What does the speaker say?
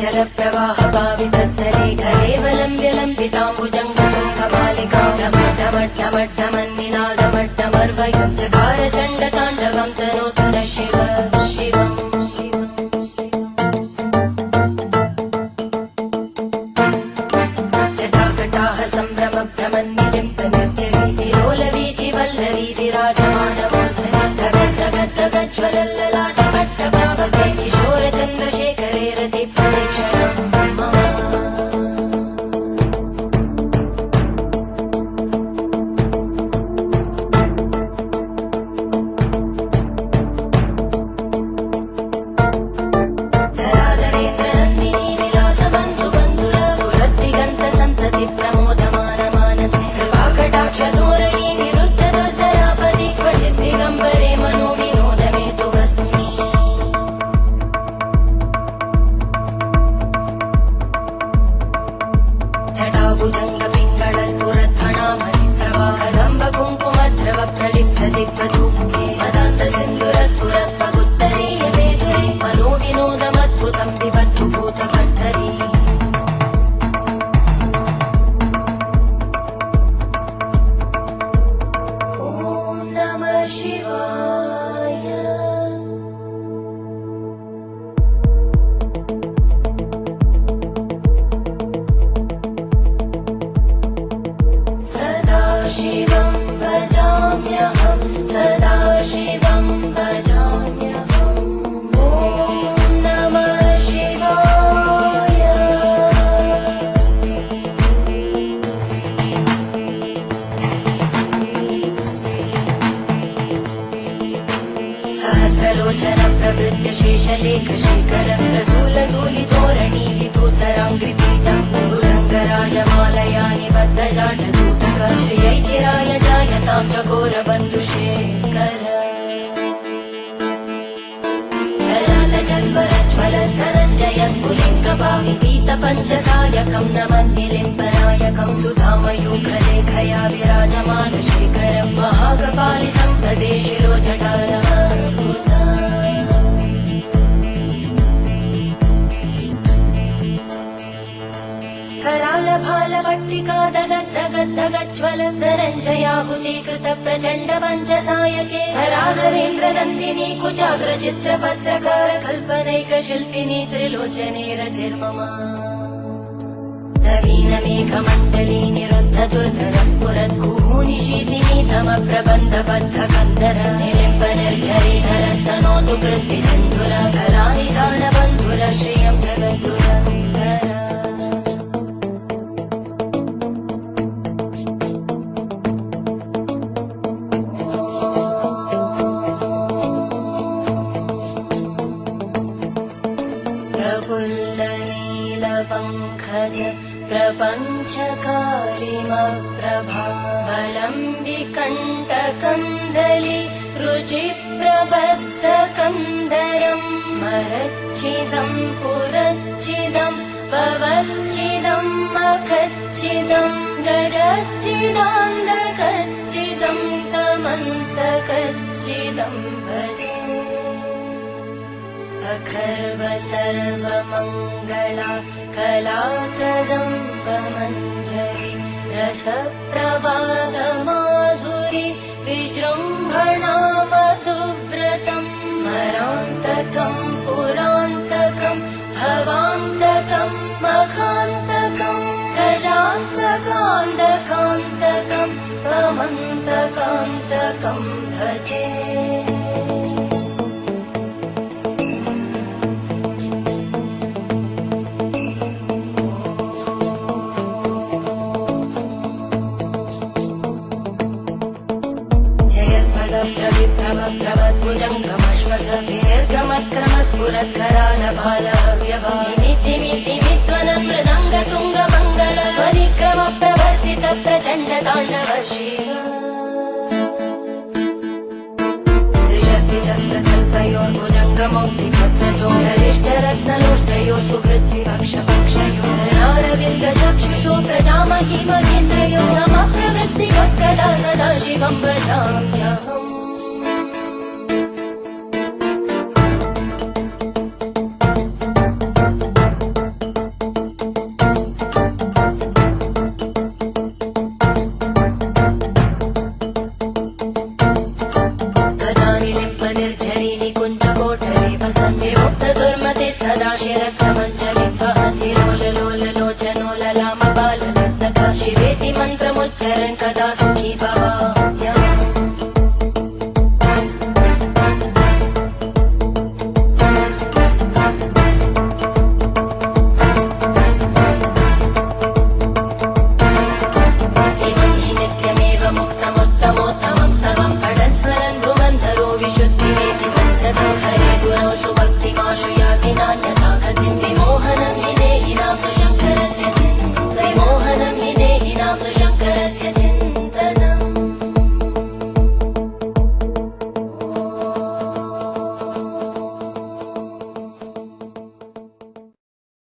चल प्रवाह पावितस्थले कलेवलम्ब्य लम्बिताम्बुजङ्गतुङ्गमालिकां ढमड्ढमड्ढमड्ढमन्निनादमड्ढमर्वयं चकार चण्डताण्डवं तनोतु न शिव शिवम् जटाकटाः सम्भ्रम भ्रमन्निलिम्पनिर्जरी विलोलवीचि वल्लरी विराजमानमूर्धनि धगद्धगद्धगज्ज्वलल्ललाटपट्टभावके किशोरचन्द्रशेखरे रतिप्रदक्षिणम् शिवं भजाम्यहं सदा शिवं भजाम्यहम् ॐ नमः शिवाय सहस्रलोचन प्रभृत्य शेषलेखशेखर प्रसूलधूलितोरणी विदूसराङ्घ्रिपीठं भुजङ्गराजमालया निबद्धजाटजूटक श्रियै चिराय जायतां चकोरबन्धुशेखर ललाटजल्परज्ज्वलद्धनञ्जय स्फुलिङ्गभाविपीतपञ्चसायकं नमन्निलिम्पनायकं सुधामयूखलेखया विराजमानशेखरं महाकपालि सम्पदे शिरोजटालस्तुता करालभालवट्टिका दगद्धगद्धगज्ज्वलद्धनञ्जयाहुतीकृत प्रचण्ड पञ्चसायके हराधरेन्द्रनन्दिनी कुचाग्रचित्रपत्रकार कल्पनैकशिल्पिनी त्रिलोचने रतिर्मम नवीनमेघमण्डली निरुद्ध दुर्धरस्फुरद्गुहूनिशीतिनी तमप्रबन्धबद्धकन्धर निलिम्पनिर्झरीधरस्तनोतु कृत्तिसिन्धुर कलानिधानबन्धुर श्रियं जगद्गुरन्धर प्रफुल्लनीलपङ्कज प्रपञ्चकारिमप्रभावलम्बिकण्टकन्दली रुचिप्रबद्धकन्धरं स्मरच्चिदं पुरच्चिदं भवच्चिदं मखच्चिदं गजच्चिदान्धकच्चिदं तमन्तकच्चिदं भजे अखर्व सर्वमङ्गला कलाकदम्बमञ्जरी रसप्रवाहमाधुरी विजृम्भणा मधुव्रतं स्मरान्तकं पुरान्तकं भवान्तकं मखान्तकं गजान्तकान्तकान्तकं त्वमन्तकान्तकं भजे मृदङ्गतुङ्गमङ्गल परिक्रम प्रवर्तित प्रचण्ड ताण्डव शिव त्रिशक्तिचक्रकल्पयोर्भुजङ्गमौक्तिकस्रजोरिष्टरत्नलोष्टयोः सुहृद्विपक्षपक्षयोर्नारविन्दचक्षुषो प्रजामहि महेन्द्रयोः समप्रवृत्तिवक्कला सदा शिवं भजाम्यहम् समुच्चरन् कदा